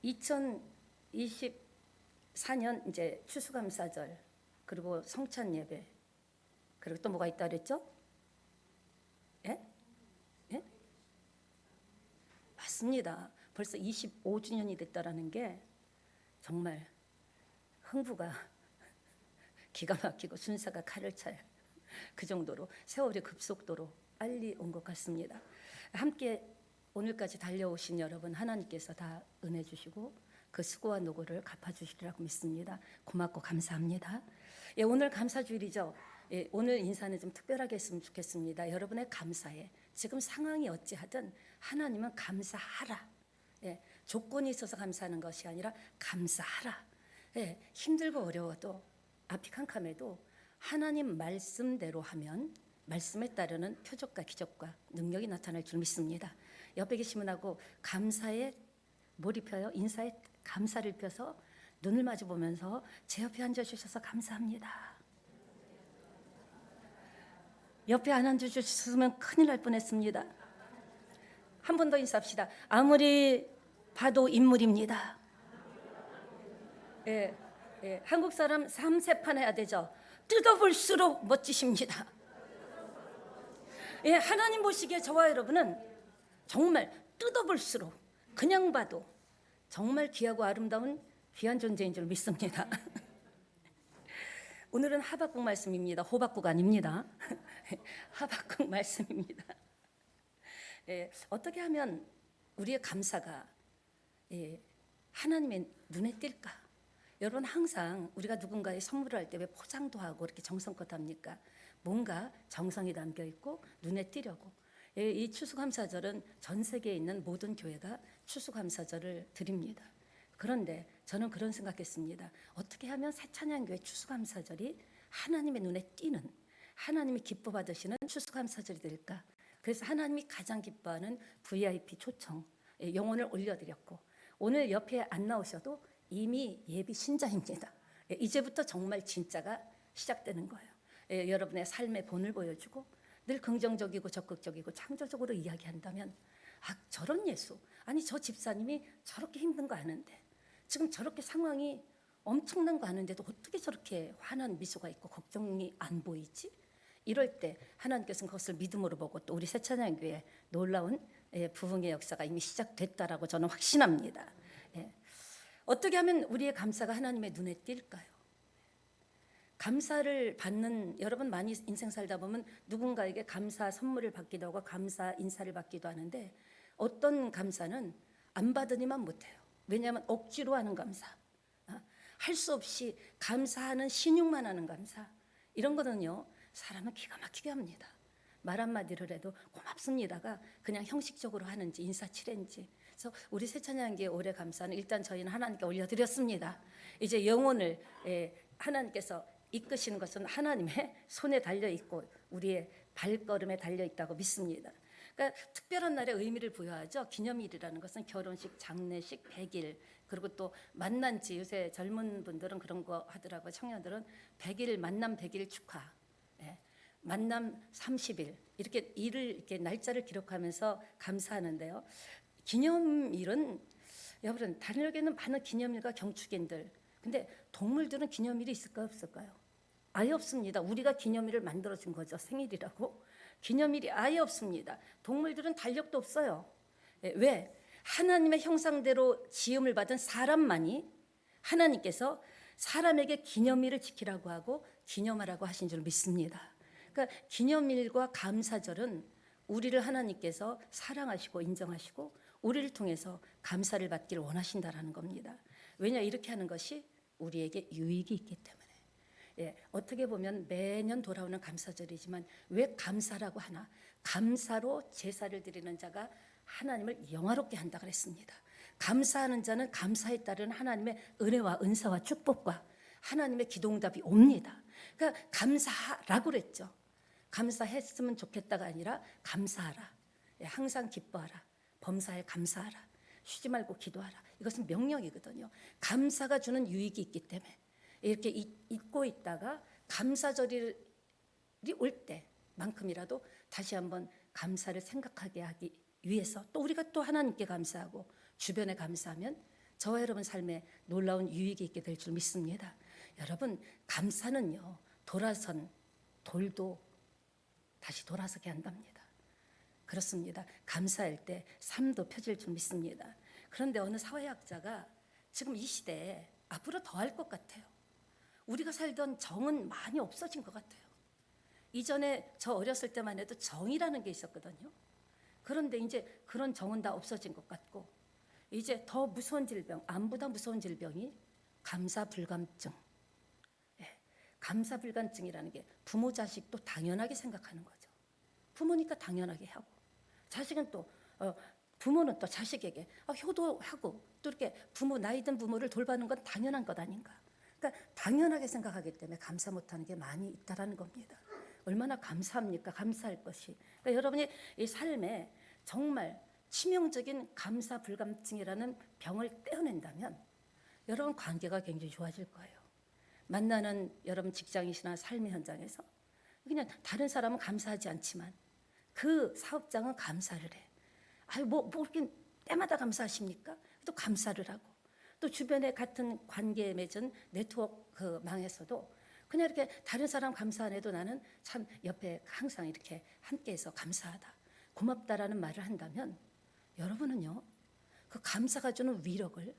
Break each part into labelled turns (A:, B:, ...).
A: 2024년 이제 추수감사절, 그리고 성찬 예배, 그리고 또 뭐가 있다 그랬죠? 예? 예? 맞습니다. 벌써 25주년이 됐다라는 게 정말 흥부가 기가 막히고 순사가 칼을 차요. 그 정도로 세월이 급속도로 빨리 온 것 같습니다. 함께 오늘까지 달려오신 여러분, 하나님께서 다 은혜 주시고 그 수고와 노고를 갚아주시리라고 믿습니다. 고맙고 감사합니다. 예, 오늘 감사주일이죠. 예, 오늘 인사는 좀 특별하게 했으면 좋겠습니다. 여러분의 감사에 지금 상황이 어찌하든 하나님은 감사하라. 예, 조건이 있어서 감사하는 것이 아니라 감사하라. 예, 힘들고 어려워도 앞이 캄캄해도 하나님 말씀대로 하면 말씀에 따르는 표적과 기적과 능력이 나타날 줄 믿습니다. 옆에 계신 분하고 감사에 몰입해요. 인사에 감사를 펴서 눈을 마주 보면서 제 옆에 앉아주셔서 감사합니다. 옆에 안 앉아주셨으면 큰일 날 뻔했습니다. 한 번 더 인사합시다. 아무리 봐도 인물입니다. 예, 예, 한국 사람 3세판 해야 되죠. 뜯어볼수록 멋지십니다. 예, 하나님 보시기에 저와 여러분은 정말 뜯어볼수록 그냥 봐도 정말 귀하고 아름다운 귀한 존재인 줄 믿습니다. 오늘은 하박국 말씀입니다. 호박국 아닙니다. 하박국 말씀입니다. 예, 어떻게 하면 우리의 감사가 하나님의 눈에 띌까? 여러분, 항상 우리가 누군가에 선물을 할 때 왜 포장도 하고 이렇게 정성껏 합니까? 뭔가 정성이 담겨 있고 눈에 띄려고. 이 추수감사절은 전 세계에 있는 모든 교회가 추수감사절을 드립니다. 그런데 저는 그런 생각했습니다. 어떻게 하면 새찬양교회 추수감사절이 하나님의 눈에 띄는, 하나님이 기뻐 받으시는 추수감사절이 될까? 그래서 하나님이 가장 기뻐하는 VIP 초청 영혼을 올려드렸고, 오늘 옆에 안 나오셔도 이미 예비 신자입니다. 이제부터 정말 진짜가 시작되는 거예요. 여러분의 삶의 본을 보여주고 늘 긍정적이고 적극적이고 창조적으로 이야기한다면, 아, 저런 예수, 아니 저 집사님이 저렇게 힘든 거 아는데, 지금 저렇게 상황이 엄청난 거 아는데도 어떻게 저렇게 환한 미소가 있고 걱정이 안 보이지? 이럴 때 하나님께서는 그것을 믿음으로 보고 또 우리 새찬양교회 놀라운 부흥의 역사가 이미 시작됐다라고 저는 확신합니다. 어떻게 하면 우리의 감사가 하나님의 눈에 띌까요? 감사를 받는, 여러분 많이 인생 살다 보면 누군가에게 감사 선물을 받기도 하고 감사 인사를 받기도 하는데, 어떤 감사는 안 받으니만 못해요. 왜냐하면 억지로 하는 감사, 할 수 없이 감사하는 신용만 하는 감사, 이런 거는요 사람은 기가 막히게 합니다. 말 한마디를 해도 고맙습니다가 그냥 형식적으로 하는지 인사치레인지. 그래서 우리 새찬양교회 올해 감사는 일단 저희는 하나님께 올려드렸습니다. 이제 영혼을 하나님께서 이끄시는 것은 하나님의 손에 달려있고 우리의 발걸음에 달려있다고 믿습니다. 그러니까 특별한 날에 의미를 부여하죠. 기념일이라는 것은 결혼식, 장례식, 100일, 그리고 또 만난 지, 요새 젊은 분들은 그런 거 하더라고요. 청년들은 100일, 만남 100일 축하, 만남 30일, 이렇게 일을, 이렇게 날짜를 기록하면서 감사하는데요. 기념일은, 여러분, 다른에게는 많은 기념일과 경축인들, 근데 동물들은 기념일이 있을까요, 없을까요? 아예 없습니다. 우리가 기념일을 만들어준 거죠. 생일이라고. 기념일이 아예 없습니다. 동물들은 달력도 없어요. 왜? 하나님의 형상대로 지음을 받은 사람만이 하나님께서 사람에게 기념일을 지키라고 하고 기념하라고 하신 줄 믿습니다. 그러니까 기념일과 감사절은 우리를 하나님께서 사랑하시고 인정하시고 우리를 통해서 감사를 받기를 원하신다라는 겁니다. 왜냐, 이렇게 하는 것이 우리에게 유익이 있기 때문에. 어떻게 보면 매년 돌아오는 감사절이지만 왜 감사라고 하나? 감사로 제사를 드리는 자가 하나님을 영화롭게 한다 그랬습니다. 감사하는 자는 감사에 따른 하나님의 은혜와 은사와 축복과 하나님의 기도응답이 옵니다. 그러니까 감사하라고 그랬죠. 감사했으면 좋겠다가 아니라 감사하라. 항상 기뻐하라. 범사에 감사하라. 쉬지 말고 기도하라. 이것은 명령이거든요. 감사가 주는 유익이 있기 때문에 이렇게 잊고 있다가 감사절이 올 때만큼이라도 다시 한번 감사를 생각하게 하기 위해서, 또 우리가 또 하나님께 감사하고 주변에 감사하면 저와 여러분 삶에 놀라운 유익이 있게 될 줄 믿습니다. 여러분, 감사는요, 돌아선 돌도 다시 돌아서게 한답니다. 그렇습니다. 감사할 때 삶도 펴질 줄 믿습니다. 그런데 어느 사회학자가 지금 이 시대에 앞으로 더 할 것 같아요. 우리가 살던 정은 많이 없어진 것 같아요. 이전에 저 어렸을 때만 해도 정이라는 게 있었거든요. 그런데 이제 그런 정은 다 없어진 것 같고, 이제 더 무서운 질병, 암보다 무서운 질병이 감사불감증. 예, 감사불감증이라는 게 부모 자식도 당연하게 생각하는 거죠. 부모니까 당연하게 하고, 자식은 또 부모는 또 자식에게 효도하고, 또 이렇게 부모, 나이 든 부모를 돌보는 건 당연한 것 아닌가. 그러니까 당연하게 생각하기 때문에 감사 못하는 게 많이 있다라는 겁니다. 얼마나 감사합니까? 감사할 것이. 그러니까 여러분이 이 삶에 정말 치명적인 감사불감증이라는 병을 떼어낸다면 여러분 관계가 굉장히 좋아질 거예요. 만나는 여러분 직장이시나 삶의 현장에서 그냥 다른 사람은 감사하지 않지만 그 사업장은 감사를 해. 아유, 뭐 이렇게 때마다 감사하십니까? 또 감사를 하고, 또 주변에 같은 관계에 맺은 네트워크 망에서도 그냥 이렇게 다른 사람 감사 안 해도 나는 참 옆에 항상 이렇게 함께해서 감사하다, 고맙다라는 말을 한다면 여러분은요, 그 감사가 주는 위력을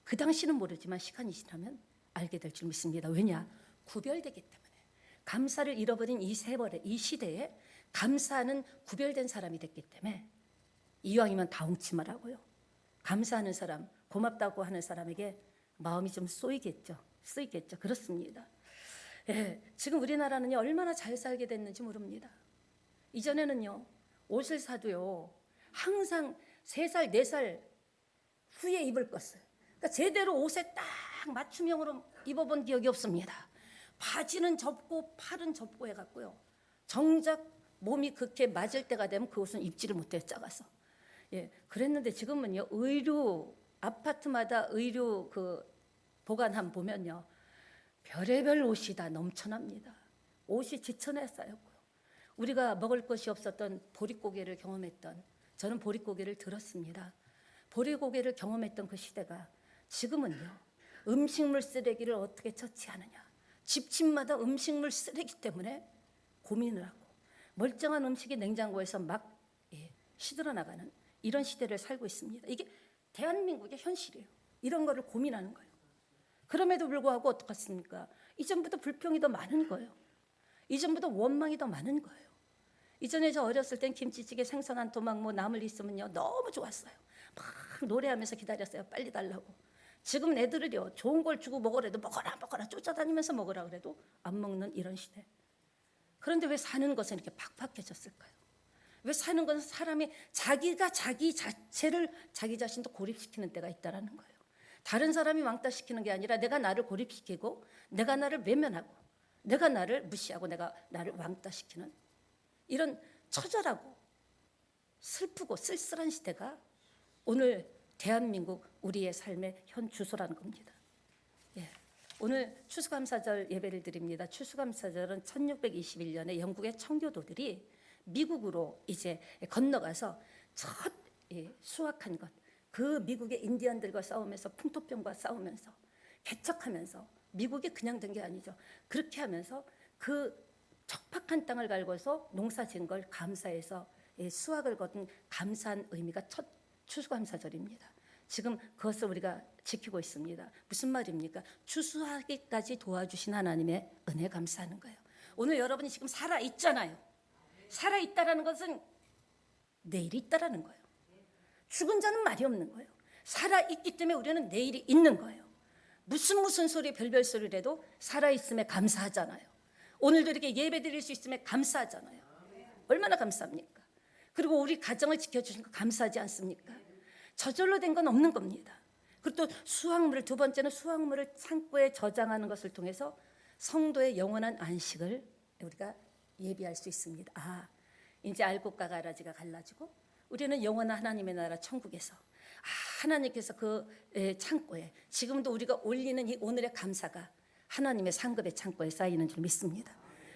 A: 그 당시는 모르지만 시간이 지나면 알게 될 줄 믿습니다. 왜냐? 구별되기 때문에. 감사를 잃어버린 이 세월에, 이 시대에 감사하는 구별된 사람이 됐기 때문에 이왕이면 다홍치마라고요. 감사하는 사람, 고맙다고 하는 사람에게 마음이 좀 쓰이겠죠. 그렇습니다. 예, 지금 우리나라는요, 얼마나 잘 살게 됐는지 모릅니다. 이전에는요, 옷을 사도요, 항상 3살, 4살 후에 입을 것을, 그러니까 제대로 옷에 딱 맞춤형으로 입어본 기억이 없습니다. 바지는 접고 팔은 접고 해갖고요, 정작 몸이 그렇게 맞을 때가 되면 그 옷은 입지를 못해요, 작아서. 예, 그랬는데 지금은요, 의류 아파트마다 의류 그 보관함 보면요, 별의별 옷이 다 넘쳐납니다. 옷이 지천에 쌓였고요. 우리가 먹을 것이 없었던 보릿고개를 경험했던, 저는 보릿고개를 들었습니다. 보릿고개를 경험했던 그 시대가 지금은요, 음식물 쓰레기를 어떻게 처치하느냐, 집집마다 음식물 쓰레기 때문에 고민을 하고 멀쩡한 음식이 냉장고에서 막 시들어 나가는 이런 시대를 살고 있습니다. 이게 대한민국의 현실이에요. 이런 거를 고민하는 거예요. 그럼에도 불구하고 어떻겠습니까? 이전보다 불평이 더 많은 거예요. 이전보다 원망이 더 많은 거예요. 이전에 저 어렸을 땐 김치찌개, 생선 한 토막, 뭐 나물 있으면요, 너무 좋았어요. 막 노래하면서 기다렸어요. 빨리 달라고. 지금 애들을요, 좋은 걸 주고 먹으래도 먹어라 쫓아다니면서 먹으라 그래도 안 먹는 이런 시대. 그런데 왜 사는 것은 이렇게 팍팍해졌을까요? 왜 사는 것은 사람이 자기가 자기 자체를 자기 자신도 고립시키는 때가 있다라는 거예요. 다른 사람이 왕따시키는 게 아니라 내가 나를 고립시키고, 내가 나를 외면하고, 내가 나를 무시하고, 내가 나를 왕따시키는 이런 처절하고 슬프고 쓸쓸한 시대가 오늘 대한민국 우리의 삶의 현 주소라는 겁니다. 예. 오늘 추수감사절 예배를 드립니다. 추수감사절은 1621년에 영국의 청교도들이 미국으로 이제 건너가서 첫 수확한 것, 그 미국의 인디언들과 싸우면서, 풍토병과 싸우면서, 개척하면서, 미국이 그냥 된 게 아니죠. 그렇게 하면서 그 척박한 땅을 갈고서 농사 지은 걸 감사해서 수확을 거둔 감사한 의미가 첫 추수감사절입니다. 지금 그것을 우리가 지키고 있습니다. 무슨 말입니까? 추수하기까지 도와주신 하나님의 은혜 감사하는 거예요. 오늘 여러분이 지금 살아있잖아요. 살아있다라는 것은 내일이 있다라는 거예요. 죽은 자는 말이 없는 거예요. 살아있기 때문에 우리는 내일이 있는 거예요. 무슨 소리 별별 소리를 해도 살아있음에 감사하잖아요. 오늘도 이렇게 예배 드릴 수 있음에 감사하잖아요. 얼마나 감사합니까? 그리고 우리 가정을 지켜주신 거 감사하지 않습니까? 저절로 된 건 없는 겁니다. 그리고 또 수확물을, 두 번째는 수확물을 창고에 저장하는 것을 통해서 성도의 영원한 안식을 우리가 예비할 수 있습니다. 아, 이제 알곡과 가라지가 갈라지고 우리는 영원한 하나님의 나라 천국에서 하나님께서 그 창고에 지금도 우리가 올리는 이 오늘의 감사가 하나님의 상급의 창고에 쌓이는 줄 믿습니다.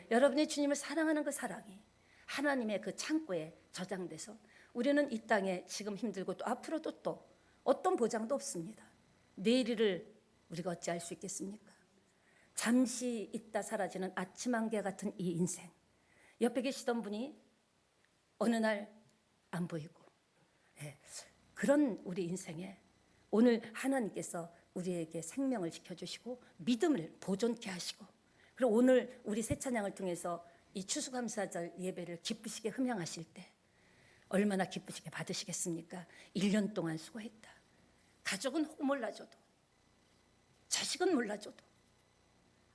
A: 여러분이 주님을 사랑하는 그 사랑이 하나님의 그 창고에 저장돼서 우리는 이 땅에 지금 힘들고 또 앞으로도 또 어떤 보장도 없습니다. 내일을 우리가 어찌 알 수 있겠습니까? 잠시 있다 사라지는 아침 안개 같은 이 인생. 옆에 계시던 분이 어느 날 안 보이고, 그런 우리 인생에 오늘 하나님께서 우리에게 생명을 지켜주시고 믿음을 보존케 하시고, 그리고 오늘 우리 새 찬양을 통해서 이 추수감사절 예배를 기쁘시게 흠양하실 때 얼마나 기쁘시게 받으시겠습니까? 1년 동안 수고했다. 가족은 혹 몰라줘도, 자식은 몰라줘도,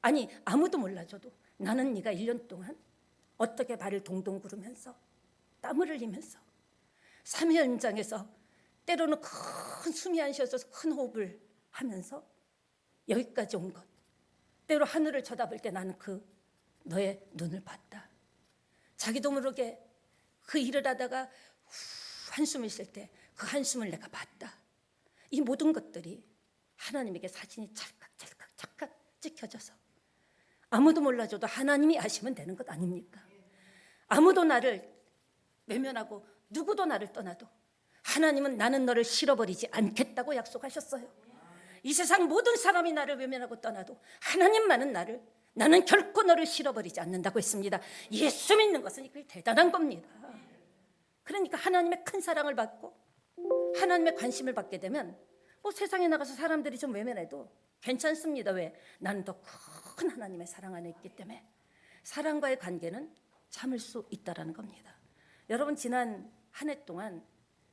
A: 아니 아무도 몰라줘도 나는 네가 1년 동안 어떻게 발을 동동 구르면서 땀을 흘리면서 삶의 현장에서 때로는 큰 숨이 안 쉬어져서 큰 호흡을 하면서 여기까지 온 것, 때로 하늘을 쳐다볼 때 나는 그 너의 눈을 봤다. 자기도 모르게 그 일을 하다가 한숨을 쉴 때 그 한숨을 내가 봤다. 이 모든 것들이 하나님에게 사진이 찰칵 찍혀져서 아무도 몰라줘도 하나님이 아시면 되는 것 아닙니까? 아무도 나를 외면하고 누구도 나를 떠나도 하나님은 나는 너를 실어버리지 않겠다고 약속하셨어요. 이 세상 모든 사람이 나를 외면하고 떠나도 하나님만은 나는 결코 너를 실어버리지 않는다고 했습니다. 예수 믿는 것은 이게 대단한 겁니다. 그러니까 하나님의 큰 사랑을 받고 하나님의 관심을 받게 되면 뭐 세상에 나가서 사람들이 좀 외면해도 괜찮습니다. 왜? 나는 더 큰 하나님의 사랑 안에 있기 때문에 사랑과의 관계는 참을 수 있다라는 겁니다. 여러분 지난 한 해 동안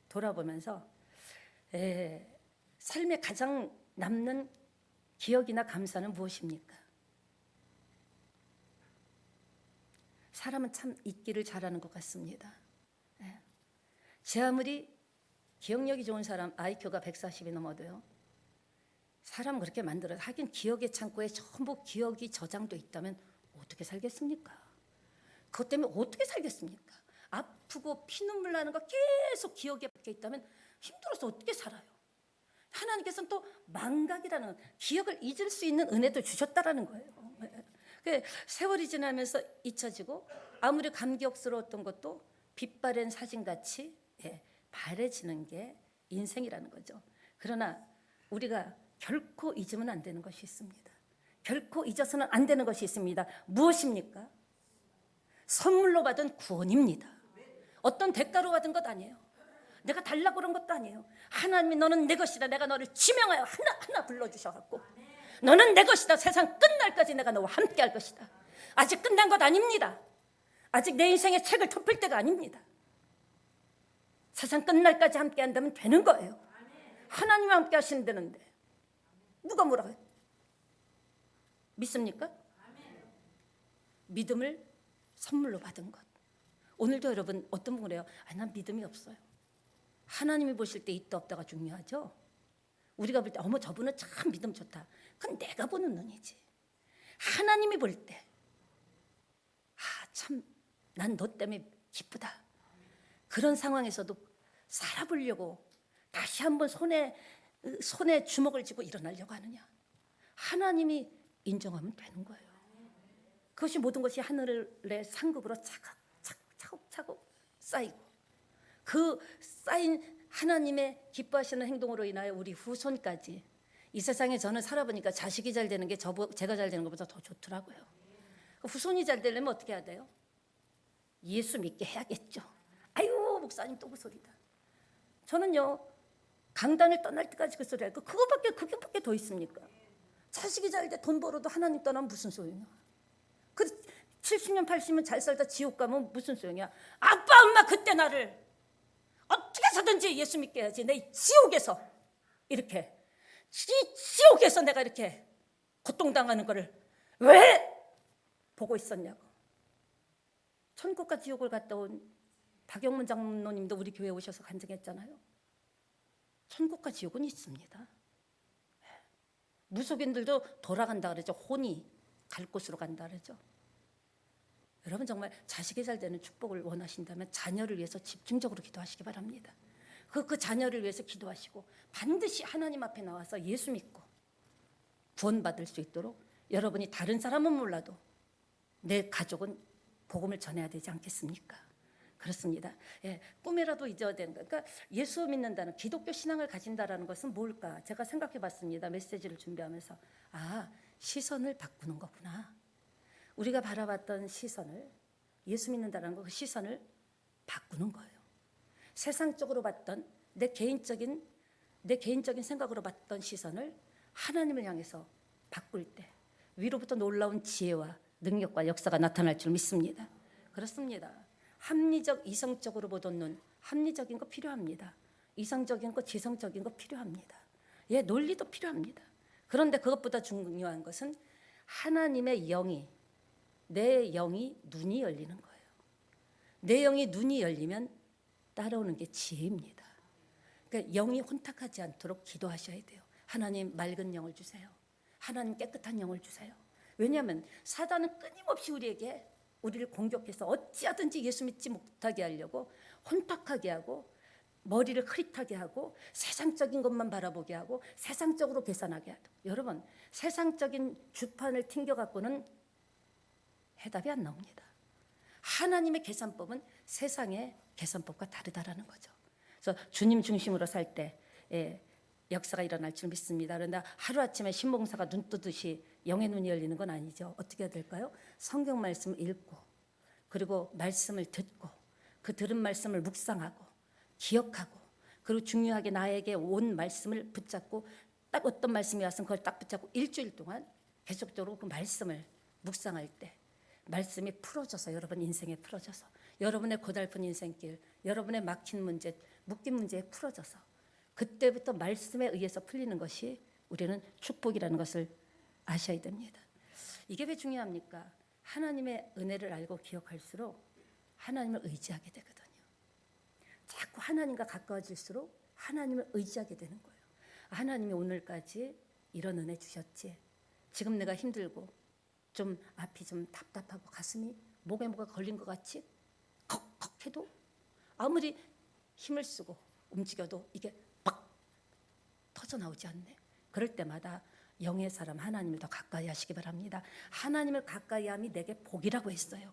A: 돌아보면서 삶에 가장 남는 기억이나 감사는 무엇입니까? 사람은 참 잊기를 잘하는 것 같습니다. 제 아무리 기억력이 좋은 사람, IQ가 140이 넘어도요, 사람 그렇게 만들어서 하긴 기억의 창고에 전부 기억이 저장돼 있다면 어떻게 살겠습니까? 그것 때문에 어떻게 살겠습니까? 아프고 피눈물 나는 거 계속 기억에 박혀 있다면 힘들어서 어떻게 살아요? 하나님께서는 또 망각이라는 기억을 잊을 수 있는 은혜도 주셨다라는 거예요. 세월이 지나면서 잊혀지고 아무리 감격스러웠던 것도 빛바랜 사진같이 바래지는 게 인생이라는 거죠. 그러나 우리가 결코 잊으면 안 되는 것이 있습니다. 결코 잊어서는 안 되는 것이 있습니다. 무엇입니까? 선물로 받은 구원입니다. 어떤 대가로 받은 것 아니에요. 내가 달라고 그런 것도 아니에요. 하나님이 너는 내 것이다. 내가 너를 지명하여 하나하나 불러주셔갖고 너는 내 것이다. 세상 끝날까지 내가 너와 함께 할 것이다. 아직 끝난 것 아닙니다. 아직 내 인생의 책을 덮을 때가 아닙니다. 세상 끝날까지 함께 한다면 되는 거예요. 하나님과 함께 하신다는데 누가 뭐라고 해요? 믿습니까? 믿음을 선물로 받은 것. 오늘도 여러분 어떤 분은 그래요. 난 믿음이 없어요. 하나님이 보실 때 있다 없다가 중요하죠. 우리가 볼 때 어머 저분은 참 믿음 좋다. 그건 내가 보는 눈이지. 하나님이 볼 때 참 난 너 때문에 기쁘다. 그런 상황에서도 살아보려고 다시 한번 손에 주먹을 쥐고 일어나려고 하느냐. 하나님이 인정하면 되는 거예요. 그것이 모든 것이 하늘의 상급으로 차곡차곡 쌓이고 그 쌓인 하나님의 기뻐하시는 행동으로 인하여 우리 후손까지 이 세상에 저는 살아보니까 자식이 잘 되는 게 제가 잘 되는 것보다 더 좋더라고요. 후손이 잘 되려면 어떻게 해야 돼요? 예수 믿게 해야겠죠. 아유 목사님 또 그 소리다. 저는요 강단을 떠날 때까지 그 소리 할거 그게밖에 더 있습니까? 자식이 잘 돼 돈 벌어도 하나님 떠나면 무슨 소용이야? 그 70년 80년 잘 살다 지옥 가면 무슨 소용이야? 아빠 엄마 그때 나를 어떻게 해서든지 예수 믿게 해야지. 내 지옥에서 이렇게 지옥에서 내가 이렇게 고통당하는 거를 왜 보고 있었냐고. 천국과 지옥을 갔다 온 박영문 장로님도 우리 교회에 오셔서 간증했잖아요. 천국과 지옥은 있습니다. 무속인들도 돌아간다 그러죠. 혼이 갈 곳으로 간다 그러죠. 여러분 정말 자식이 잘 되는 축복을 원하신다면 자녀를 위해서 집중적으로 기도하시기 바랍니다. 그 자녀를 위해서 기도하시고 반드시 하나님 앞에 나와서 예수 믿고 구원받을 수 있도록 여러분이 다른 사람은 몰라도 내 가족은 복음을 전해야 되지 않겠습니까? 그렇습니다. 예, 꿈이라도 잊어야 되는 거. 그러니까 예수 믿는다는 기독교 신앙을 가진다라는 것은 뭘까? 제가 생각해봤습니다. 메시지를 준비하면서 시선을 바꾸는 거구나. 우리가 바라봤던 시선을 예수 믿는다는 거 그 시선을 바꾸는 거예요. 세상적으로 봤던 내 개인적인 생각으로 봤던 시선을 하나님을 향해서 바꿀 때 위로부터 놀라운 지혜와 능력과 역사가 나타날 줄 믿습니다. 그렇습니다. 합리적, 이성적으로 보던 눈, 합리적인 거 필요합니다. 이성적인 거, 지성적인 거 필요합니다. 예, 논리도 필요합니다. 그런데 그것보다 중요한 것은 하나님의 영이, 내 영이 눈이 열리는 거예요. 내 영이 눈이 열리면 따라오는 게 지혜입니다. 그러니까 영이 혼탁하지 않도록 기도하셔야 돼요. 하나님 맑은 영을 주세요. 하나님 깨끗한 영을 주세요. 왜냐하면 사단은 끊임없이 우리를 공격해서 어찌하든지 예수 믿지 못하게 하려고 혼탁하게 하고 머리를 흐릿하게 하고 세상적인 것만 바라보게 하고 세상적으로 계산하게 하고. 여러분, 세상적인 주판을 튕겨갖고는 해답이 안 나옵니다. 하나님의 계산법은 세상의 계산법과 다르다라는 거죠. 그래서 주님 중심으로 살 때 역사가 일어날 줄 믿습니다. 그런데 하루아침에 신봉사가 눈 뜨듯이 영의 눈이 열리는 건 아니죠. 어떻게 해야 될까요? 성경 말씀을 읽고 그리고 말씀을 듣고 그 들은 말씀을 묵상하고 기억하고 그리고 중요하게 나에게 온 말씀을 붙잡고 딱 어떤 말씀이 왔으면 그걸 딱 붙잡고 일주일 동안 계속적으로 그 말씀을 묵상할 때 말씀이 풀어져서 여러분 인생에 풀어져서 여러분의 고달픈 인생길, 여러분의 막힌 문제, 묶인 문제에 풀어져서 그때부터 말씀에 의해서 풀리는 것이 우리는 축복이라는 것을 아셔야 됩니다. 이게 왜 중요합니까? 하나님의 은혜를 알고 기억할수록 하나님을 의지하게 되거든요. 자꾸 하나님과 가까워질수록 하나님을 의지하게 되는 거예요. 하나님이 오늘까지 이런 은혜 주셨지. 지금 내가 힘들고 좀 앞이 좀 답답하고 가슴이 목에 뭐가 걸린 것 같이 컥컥 해도 아무리 힘을 쓰고 움직여도 이게 팍 터져나오지 않네. 그럴 때마다 영의 사람 하나님을 더 가까이 하시기 바랍니다. 하나님을 가까이 함이 내게 복이라고 했어요.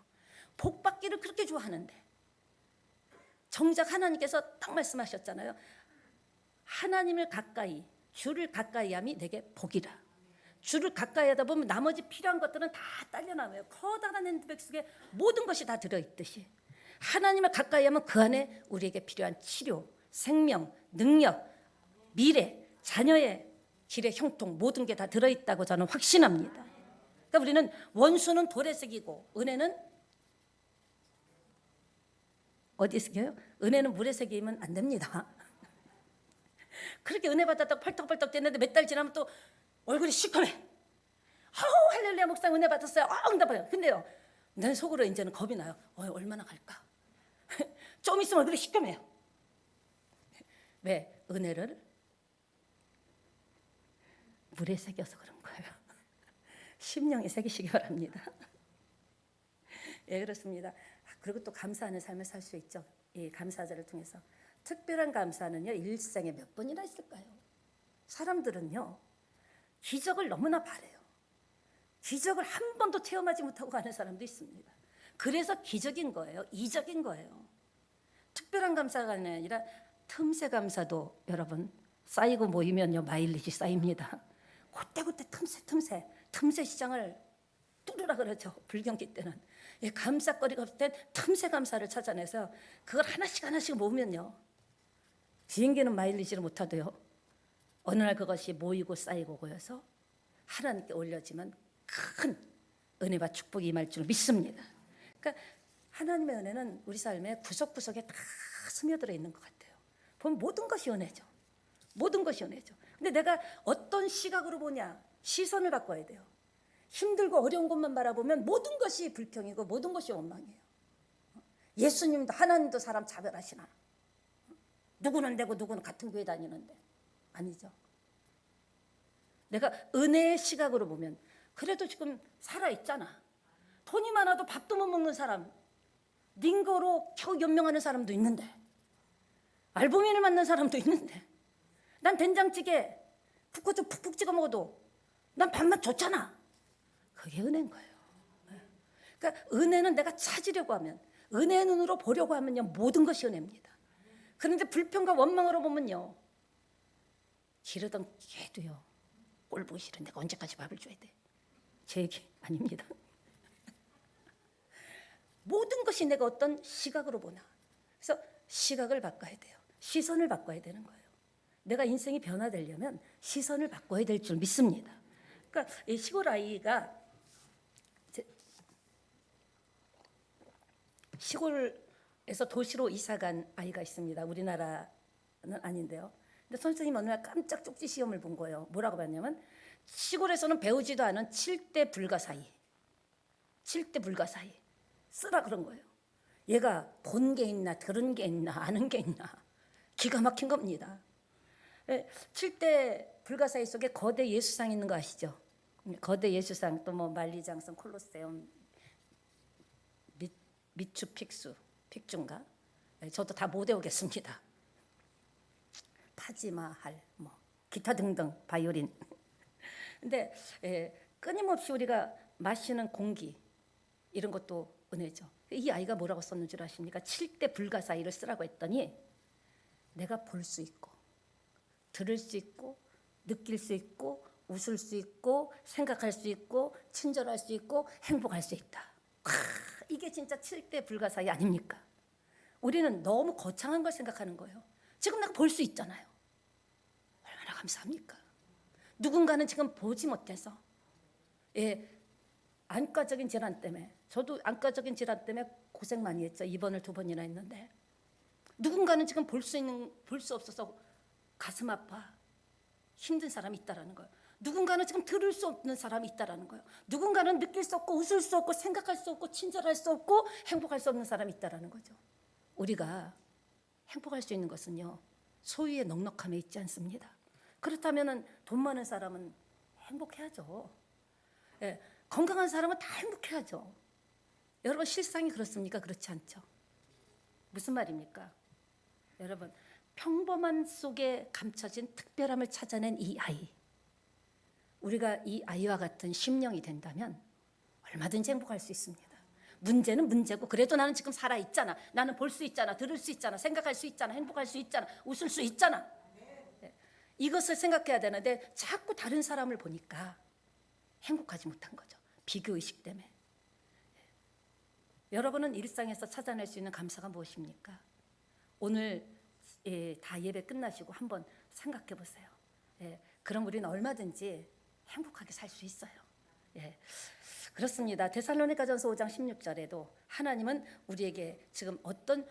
A: 복 받기를 그렇게 좋아하는데 정작 하나님께서 딱 말씀하셨잖아요. 하나님을 가까이, 주를 가까이 함이 내게 복이라. 주를 가까이 하다 보면 나머지 필요한 것들은 다 딸려나와요. 커다란 핸드백 속에 모든 것이 다 들어있듯이 하나님을 가까이 하면 그 안에 우리에게 필요한 치료, 생명, 능력, 미래, 자녀의 길의 형통 모든 게 다 들어있다고 저는 확신합니다. 그러니까 우리는 원수는 돌에 새기고 은혜는 어디에 새겨요? 은혜는 물에 새기면 안 됩니다. 그렇게 은혜 받았다고 펄떡펄떡 됐는데 몇 달 지나면 또 얼굴이 시커매. 할렐루야 목사 은혜 받았어요. 응답해요. 근데요, 난 속으로 이제는 겁이 나요. 얼마나 갈까? 좀 있으면 얼굴이 시커매요. 왜? 은혜를 물에 새겨서 그런 거예요. 심령에 새기시기 바랍니다. 예, 그렇습니다. 그리고 또 감사하는 삶을 살 수 있죠. 이 감사절을 통해서. 특별한 감사는요, 일생에 몇 번이나 있을까요? 사람들은요, 기적을 너무나 바래요. 기적을 한 번도 체험하지 못하고 가는 사람도 있습니다. 그래서 기적인 거예요. 이적인 거예요. 특별한 감사가 아니라 틈새 감사도 여러분 쌓이고 모이면요 마일리지 쌓입니다. 그때 틈새 시장을 뚫으라 그러죠. 불경기 때는. 감사거리가 없을 땐 틈새 감사를 찾아내서 그걸 하나씩 모으면요 비행기는 마일리지를 못하도요 어느 날 그것이 모이고 쌓이고 고여서 하나님께 올려지면 큰 은혜와 축복이 임할 줄 믿습니다. 그러니까 하나님의 은혜는 우리 삶의 구석구석에 다 스며들어 있는 것 같아요. 보면 모든 것이 은혜죠. 모든 것이 은혜죠. 근데 내가 어떤 시각으로 보냐, 시선을 바꿔야 돼요. 힘들고 어려운 것만 바라보면 모든 것이 불평이고 모든 것이 원망이에요. 예수님도 하나님도 사람 차별하시나? 누구는 되고 누구는 같은 교회 다니는데 아니죠. 내가 은혜의 시각으로 보면 그래도 지금 살아있잖아. 돈이 많아도 밥도 못 먹는 사람, 링거로 겨우 연명하는 사람도 있는데, 알부민을 만난 사람도 있는데, 난 된장찌개 붓고 좀 푹푹 찍어 먹어도 난 밥맛 좋잖아. 그게 은혜인 거예요. 그러니까 은혜는 내가 찾으려고 하면, 은혜의 눈으로 보려고 하면요 모든 것이 은혜입니다. 그런데 불평과 원망으로 보면요 기르던 개도요 꼴 보기 싫은 내가 언제까지 밥을 줘야 돼? 제 얘기 아닙니다. 모든 것이 내가 어떤 시각으로 보나. 그래서 시각을 바꿔야 돼요. 시선을 바꿔야 되는 거예요. 내가 인생이 변화되려면 시선을 바꿔야 될 줄 믿습니다. 그러니까 이 시골 아이가 시골에서 도시로 이사간 아이가 있습니다. 우리나라는 아닌데요. 근데 선생님 어느 날 깜짝 쪽지 시험을 본 거예요. 뭐라고 봤냐면 시골에서는 배우지도 않은 7대 불가사의 7대 불가사의 쓰라 그런 거예요. 얘가 본 게 있나 들은 게 있나 아는 게 있나 기가 막힌 겁니다. 7대 불가사의 속에 거대 예수상 있는 거 아시죠? 거대 예수상 또 뭐 만리장성 콜로세움 미추픽수 픽주인가? 저도 다 못 외우겠습니다. 파지마할 뭐 기타 등등 바이올린. 근데 끊임없이 우리가 마시는 공기 이런 것도 은혜죠. 이 아이가 뭐라고 썼는 줄 아십니까? 7대 불가사의를 쓰라고 했더니 내가 볼 수 있고 들을 수 있고 느낄 수 있고 웃을 수 있고 생각할 수 있고 친절할 수 있고 행복할 수 있다. 이게 진짜 7대 불가사의 아닙니까? 우리는 너무 거창한 걸 생각하는 거예요. 지금 내가 볼 수 있잖아요. 얼마나 감사합니까? 누군가는 지금 보지 못해서 안과적인 질환 때문에 저도 안과적인 질환 때문에 고생 많이 했죠. 입원을 2번이나 했는데 누군가는 지금 볼 수 없어서 가슴 아파 힘든 사람이 있다라는 거예요. 누군가는 지금 들을 수 없는 사람이 있다라는 거예요. 누군가는 느낄 수 없고 웃을 수 없고 생각할 수 없고 친절할 수 없고 행복할 수 없는 사람이 있다라는 거죠. 우리가 행복할 수 있는 것은요 소유의 넉넉함에 있지 않습니다. 그렇다면 돈 많은 사람은 행복해야죠. 건강한 사람은 다 행복해야죠. 여러분 실상이 그렇습니까? 그렇지 않죠. 무슨 말입니까? 여러분 평범함 속에 감춰진 특별함을 찾아낸 이 아이, 우리가 이 아이와 같은 심령이 된다면 얼마든지 행복할 수 있습니다. 문제는 문제고 그래도 나는 지금 살아있잖아. 나는 볼 수 있잖아. 들을 수 있잖아. 생각할 수 있잖아. 행복할 수 있잖아. 웃을 수 있잖아. 이것을 생각해야 되는데 자꾸 다른 사람을 보니까 행복하지 못한 거죠. 비교의식 때문에. 여러분은 일상에서 찾아낼 수 있는 감사가 무엇입니까? 오늘 다 예배 끝나시고 한번 생각해 보세요. 그럼 우리는 얼마든지 행복하게 살 수 있어요. 그렇습니다. 데살로니가전서 5장 16절에도 하나님은 우리에게 지금 어떤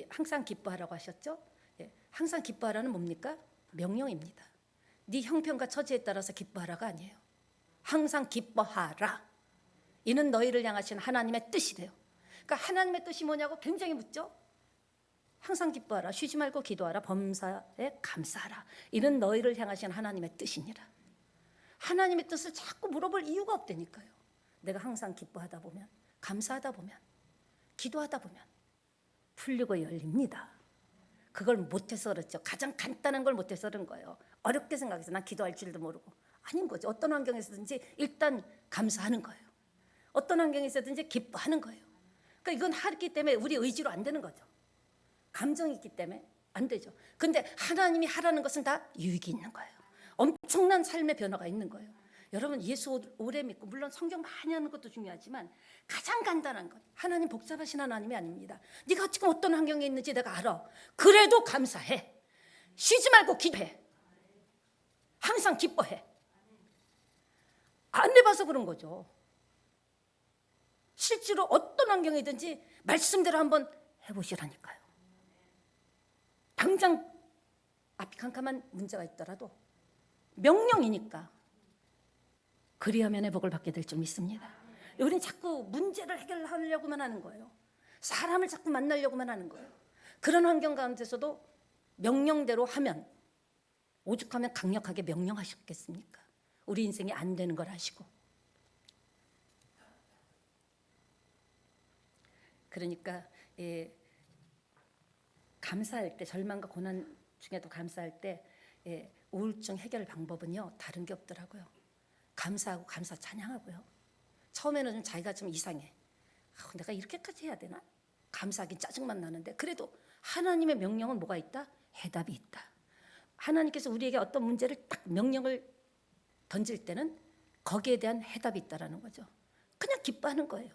A: 항상 기뻐하라고 하셨죠? 항상 기뻐하라는 뭡니까? 명령입니다. 네 형편과 처지에 따라서 기뻐하라가 아니에요. 항상 기뻐하라. 이는 너희를 향하신 하나님의 뜻이래요. 그러니까 하나님의 뜻이 뭐냐고 굉장히 묻죠. 항상 기뻐하라. 쉬지 말고 기도하라. 범사에 감사하라. 이는 너희를 향하신 하나님의 뜻이니라. 하나님의 뜻을 자꾸 물어볼 이유가 없다니까요. 내가 항상 기뻐하다 보면, 감사하다 보면, 기도하다 보면 풀리고 열립니다. 그걸 못해서 그렇죠. 가장 간단한 걸 못해서 그런 거예요. 어렵게 생각해서 난 기도할 줄도 모르고. 아닌 거죠. 어떤 환경에서든지 일단 감사하는 거예요. 어떤 환경에서든지 기뻐하는 거예요. 그러니까 이건 하기 때문에 우리 의지로 안 되는 거죠. 감정이 있기 때문에 안 되죠. 근데 하나님이 하라는 것은 다 유익이 있는 거예요. 엄청난 삶의 변화가 있는 거예요. 여러분 예수 오래 믿고 물론 성경 많이 하는 것도 중요하지만 가장 간단한 것, 하나님 복잡하신 하나님이 아닙니다. 네가 지금 어떤 환경에 있는지 내가 알아. 그래도 감사해. 쉬지 말고 기도해. 항상 기뻐해. 안 해봐서 그런 거죠. 실제로 어떤 환경이든지 말씀대로 한번 해보시라니까요. 당장 앞이 캄캄한 문제가 있더라도 명령이니까 그리하면 회복을 받게 될 줄 믿습니다. 우리는 자꾸 문제를 해결하려고만 하는 거예요. 사람을 자꾸 만나려고만 하는 거예요. 그런 환경 가운데서도 명령대로 하면, 오죽하면 강력하게 명령하셨겠습니까? 우리 인생이 안 되는 걸 아시고. 그러니까 감사할 때, 절망과 고난 중에도 감사할 때 우울증 해결 방법은요 다른 게 없더라고요. 감사하고 감사 찬양하고요. 처음에는 좀 자기가 좀 이상해. 내가 이렇게까지 해야 되나? 감사하긴 짜증만 나는데 그래도 하나님의 명령은 뭐가 있다? 해답이 있다. 하나님께서 우리에게 어떤 문제를 딱 명령을 던질 때는 거기에 대한 해답이 있다라는 거죠. 그냥 기뻐하는 거예요.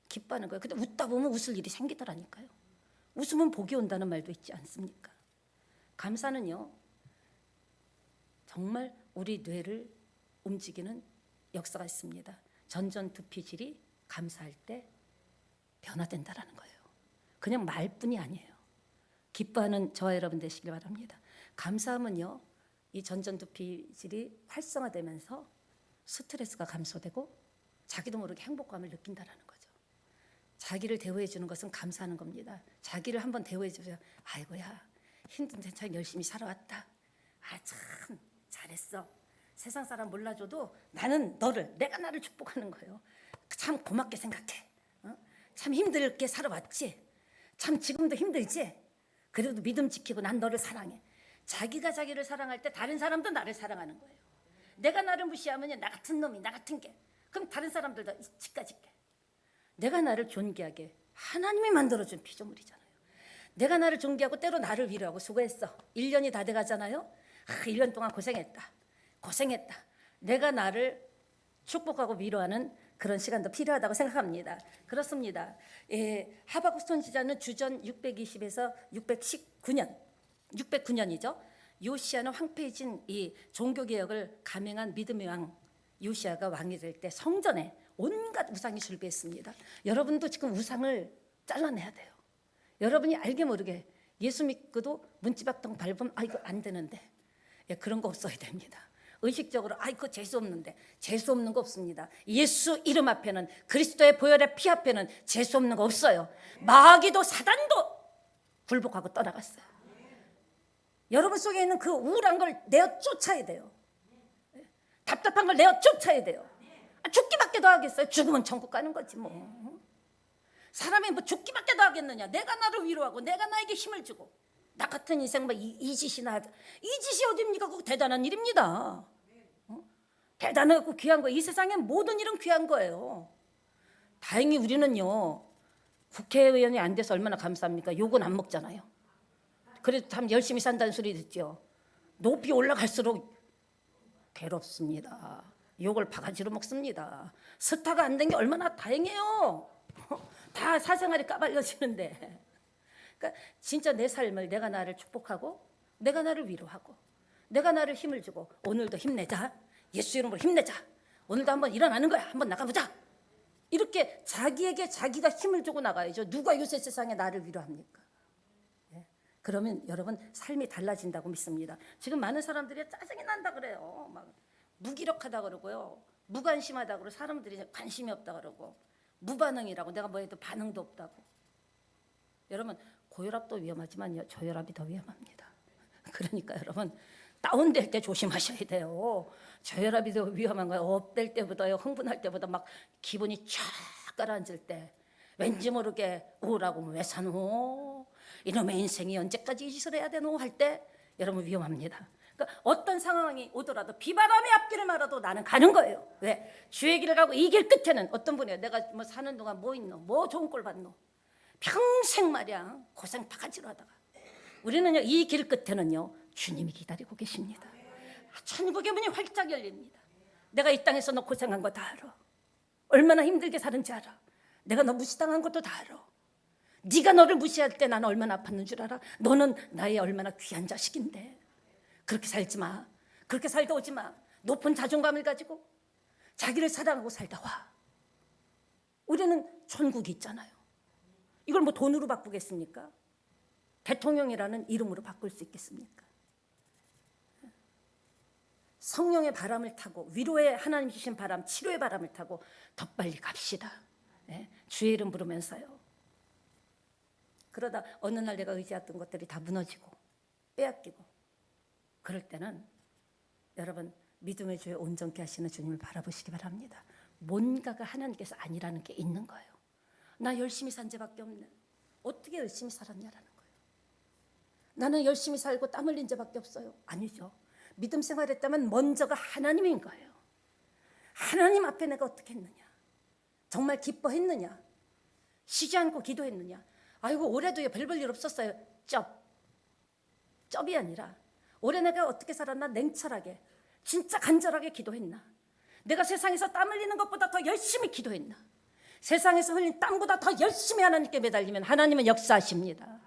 A: 기뻐하는 거예요. 근데 웃다 보면 웃을 일이 생기더라니까요. 웃으면 복이 온다는 말도 있지 않습니까? 감사는요, 정말 우리 뇌를 움직이는 역사가 있습니다. 전전두피질이 감사할 때 변화된다라는 거예요. 그냥 말뿐이 아니에요. 기뻐하는 저와 여러분 되시길 바랍니다. 감사하면요, 이 전전두피질이 활성화되면서 스트레스가 감소되고 자기도 모르게 행복감을 느낀다라는 거죠. 자기를 대우해 주는 것은 감사하는 겁니다. 자기를 한번 대우해 주세요. 아이고야, 힘든데 참 열심히 살아왔다. 아, 참 잘했어. 세상 사람 몰라줘도 나는 내가 나를 축복하는 거예요. 참 고맙게 생각해. 참 힘들게 살아왔지. 참 지금도 힘들지. 그래도 믿음 지키고 난 너를 사랑해. 자기가 자기를 사랑할 때 다른 사람도 나를 사랑하는 거예요. 내가 나를 무시하면 나 같은 놈이, 나 같은 게. 그럼 다른 사람들도 치까짓게. 내가 나를 존귀하게 하나님이 만들어준 피조물이잖아요. 내가 나를 존귀하고 때로 나를 위로하고 수고했어. 1년이 다 돼가잖아요. 1년 동안 고생했다. 내가 나를 축복하고 위로하는 그런 시간도 필요하다고 생각합니다. 그렇습니다. 하박국 선지자는 주전 620에서 609년이죠. 요시야는 황폐해진 이 종교개혁을 감행한 믿음의 왕 요시야가 왕이 될 때 성전에 온갖 우상이 출배했습니다. 여러분도 지금 우상을 잘라내야 돼요. 여러분이 알게 모르게 예수 믿고도 문지박통 밟으면 이거 안 되는데, 그런 거 없어야 됩니다. 의식적으로 이거 재수 없는데, 재수 없는 거 없습니다. 예수 이름 앞에는, 그리스도의 보혈의 피 앞에는 재수 없는 거 없어요. 마귀도 사단도 굴복하고 떠나갔어요. 여러분 속에 있는 그 우울한 걸 내어 쫓아야 돼요. 답답한 걸 내어 쫓아야 돼요. 죽기밖에 더 하겠어요? 죽으면 천국 가는 거지 뭐. 사람이 뭐 죽기밖에 더 하겠느냐. 내가 나를 위로하고 내가 나에게 힘을 주고, 나 같은 인생 이 짓이나 하자. 이 짓이 어딥니까? 그거 대단한 일입니다. 대단하고 귀한 거. 이 세상에 모든 일은 귀한 거예요. 다행히 우리는요, 국회의원이 안 돼서 얼마나 감사합니까? 욕은 안 먹잖아요. 그래도 참 열심히 산다는 소리 듣죠. 높이 올라갈수록 괴롭습니다. 욕을 바가지로 먹습니다. 스타가 안 된 게 얼마나 다행이에요. 다 사생활이 까발려지는데. 그러니까 진짜 내 삶을, 내가 나를 축복하고 내가 나를 위로하고 내가 나를 힘을 주고, 오늘도 힘내자. 예수 이름으로 힘내자. 오늘도 한번 일어나는 거야. 한번 나가보자. 이렇게 자기에게 자기가 힘을 주고 나가야죠. 누가 요새 세상에 나를 위로합니까? 그러면 여러분 삶이 달라진다고 믿습니다. 지금 많은 사람들이 짜증이 난다 그래요. 막 무기력하다 그러고요, 무관심하다 그러고, 사람들이 관심이 없다 그러고, 무반응이라고, 내가 뭐 해도 반응도 없다고. 여러분 고혈압도 위험하지만요, 저혈압이 더 위험합니다. 그러니까 여러분 다운될 때 조심하셔야 돼요. 저혈압이 더 위험한 거예요. 업될 때보다요, 흥분할 때보다 막 기분이 쫙 가라앉을 때, 왠지 모르게 우울하고 왜 사노? 이놈의 인생이 언제까지 이 짓을 해야 되노? 할 때 여러분 위험합니다. 그러니까 어떤 상황이 오더라도 비바람이 앞길을 말아도 나는 가는 거예요. 왜? 주의 길을 가고 이 길 끝에는 어떤 분이에요. 내가 뭐 사는 동안 뭐 있노? 뭐 좋은 꼴 봤노? 평생 말이야 고생 바가지로 하다가, 우리는요 이 길 끝에는요 주님이 기다리고 계십니다. 천국의 문이 활짝 열립니다. 내가 이 땅에서 너 고생한 거 다 알아. 얼마나 힘들게 사는지 알아. 내가 너 무시당한 것도 다 알아. 네가 너를 무시할 때 나는 얼마나 아팠는 줄 알아. 너는 나의 얼마나 귀한 자식인데. 그렇게 살지 마. 그렇게 살다 오지 마. 높은 자존감을 가지고 자기를 사랑하고 살다 와. 우리는 천국이 있잖아요. 이걸 뭐 돈으로 바꾸겠습니까? 대통령이라는 이름으로 바꿀 수 있겠습니까? 성령의 바람을 타고, 위로의 하나님 주신 바람, 치료의 바람을 타고 더 빨리 갑시다. 주의 이름 부르면서요. 그러다 어느 날 내가 의지했던 것들이 다 무너지고 빼앗기고, 그럴 때는 여러분 믿음의 주에 온전케 하시는 주님을 바라보시기 바랍니다. 뭔가가 하나님께서 아니라는 게 있는 거예요. 나 열심히 산 죄밖에 없네. 어떻게 열심히 살았냐라는 거예요. 나는 열심히 살고 땀 흘린 죄밖에 없어요. 아니죠. 믿음 생활했다면 먼저가 하나님인 거예요. 하나님 앞에 내가 어떻게 했느냐, 정말 기뻐했느냐, 쉬지 않고 기도했느냐. 아이고 올해도 별볼 일 없었어요. 쩝이 아니라 올해 내가 어떻게 살았나 냉철하게 진짜 간절하게 기도했나? 내가 세상에서 땀 흘리는 것보다 더 열심히 기도했나? 세상에서 흘린 땀보다 더 열심히 하나님께 매달리면 하나님은 역사하십니다.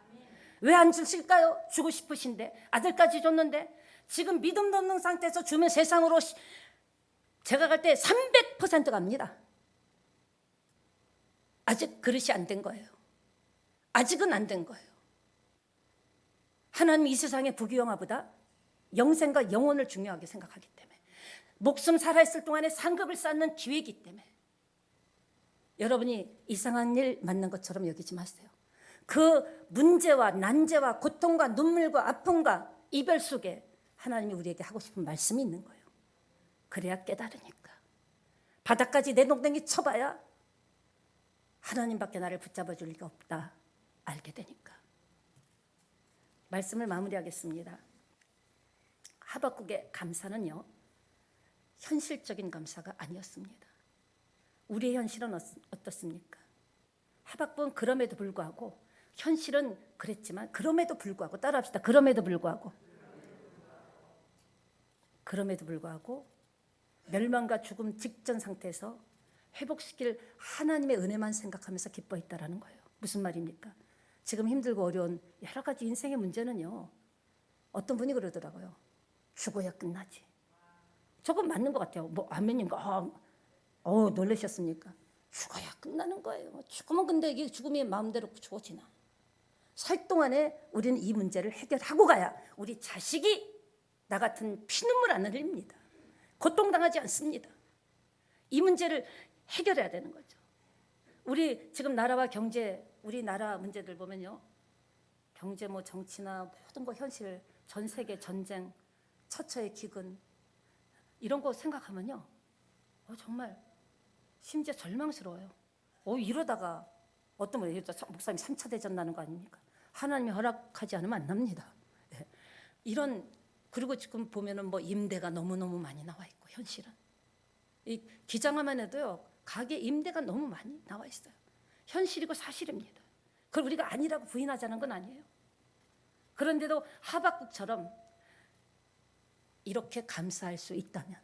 A: 왜 안 주실까요? 주고 싶으신데 아들까지 줬는데 지금 믿음도 없는 상태에서 주면 세상으로 제가 갈 때 300% 갑니다. 아직 그릇이 안 된 거예요. 아직은 안 된 거예요. 하나님 이 세상의 부귀영화보다 영생과 영혼을 중요하게 생각하기 때문에 목숨 살아있을 동안에 상급을 쌓는 기회이기 때문에 여러분이 이상한 일 만난 것처럼 여기지 마세요. 그 문제와 난제와 고통과 눈물과 아픔과 이별 속에 하나님이 우리에게 하고 싶은 말씀이 있는 거예요. 그래야 깨달으니까. 바닥까지 내 동댕이 쳐봐야 하나님밖에 나를 붙잡아 줄 리가 없다 알게 되니까. 말씀을 마무리하겠습니다. 하박국의 감사는요, 현실적인 감사가 아니었습니다. 우리의 현실은 어떻습니까? 하박국은 그럼에도 불구하고, 현실은 그랬지만 그럼에도 불구하고, 따라합시다. 그럼에도 불구하고 멸망과 죽음 직전 상태에서 회복시킬 하나님의 은혜만 생각하면서 기뻐했다라는 거예요. 무슨 말입니까? 지금 힘들고 어려운 여러 가지 인생의 문제는요, 어떤 분이 그러더라고요. 죽어야 끝나지. 저건 맞는 것 같아요. 뭐 아멘인가? 놀라셨습니까? 죽어야 끝나는 거예요. 죽으면 근데 이게 죽음이 마음대로 죽어지나? 살 동안에 우리는 이 문제를 해결하고 가야 우리 자식이 나 같은 피눈물 안 흘립니다. 고통당하지 않습니다. 이 문제를 해결해야 되는 거죠. 우리 지금 나라와 경제, 우리나라 문제들 보면요, 경제 뭐 정치나 모든 거 현실, 전 세계 전쟁, 처처의 기근 이런 거 생각하면요, 정말 심지어 절망스러워요. 이러다가 어떤 분이 목사님 3차 대전 나는 거 아닙니까? 하나님이 허락하지 않으면 안 납니다. 이런, 그리고 지금 보면은 뭐 임대가 너무너무 많이 나와 있고, 현실은 이 기장화만 해도요, 가게 임대가 너무 많이 나와 있어요. 현실이고 사실입니다. 그걸 우리가 아니라고 부인하자는 건 아니에요. 그런데도 하박국처럼 이렇게 감사할 수 있다면,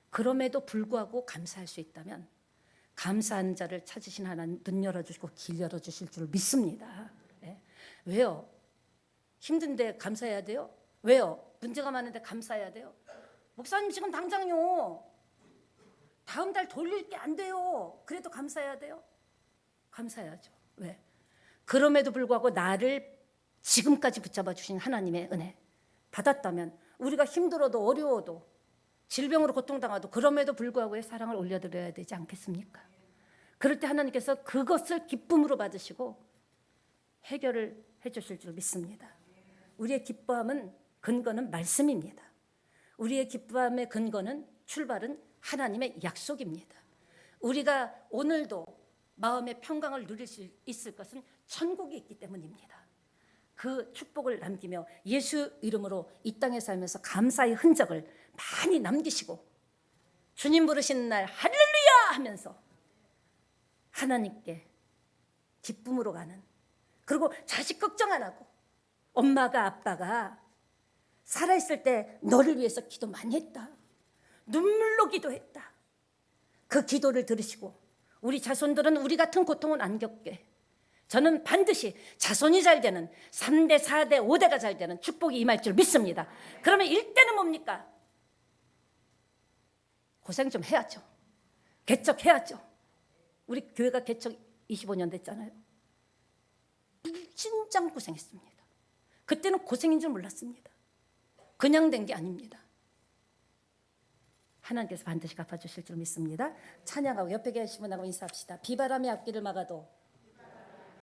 A: 그럼에도 불구하고 감사할 수 있다면 감사한 자를 찾으신 하나님 눈 열어주시고 길 열어주실 줄 믿습니다. 네. 왜요? 힘든데 감사해야 돼요? 왜요? 문제가 많은데 감사해야 돼요? 목사님 지금 당장요, 다음 달 돌릴 게 안 돼요. 그래도 감사해야 돼요? 감사해야죠. 왜? 그럼에도 불구하고 나를 지금까지 붙잡아 주신 하나님의 은혜 받았다면, 우리가 힘들어도 어려워도 질병으로 고통당하도 그럼에도 불구하고의 사랑을 올려드려야 되지 않겠습니까? 그럴 때 하나님께서 그것을 기쁨으로 받으시고 해결을 해주실 줄 믿습니다. 우리의 기뻐함은 근거는 말씀입니다. 우리의 기뻐함의 근거는, 출발은 하나님의 약속입니다. 우리가 오늘도 마음의 평강을 누릴 수 있을 것은 천국이 있기 때문입니다. 그 축복을 남기며 예수 이름으로 이 땅에 살면서 감사의 흔적을 많이 남기시고, 주님 부르시는 날 할렐루야 하면서 하나님께 기쁨으로 가는, 그리고 자식 걱정 안 하고, 엄마가 아빠가 살아있을 때 너를 위해서 기도 많이 했다, 눈물로 기도했다, 그 기도를 들으시고 우리 자손들은 우리 같은 고통은 안 겪게, 저는 반드시 자손이 잘 되는 3대, 4대, 5대가 잘 되는 축복이 임할 줄 믿습니다. 그러면 1대는 뭡니까? 고생 좀 해야죠. 개척해야죠. 우리 교회가 개척 25년 됐잖아요. 진짜 고생했습니다. 그때는 고생인 줄 몰랐습니다. 그냥 된 게 아닙니다. 하나님께서 반드시 갚아주실 줄 믿습니다. 찬양하고 옆에 계신 분하고 인사합시다. 비바람이 앞길을 막아도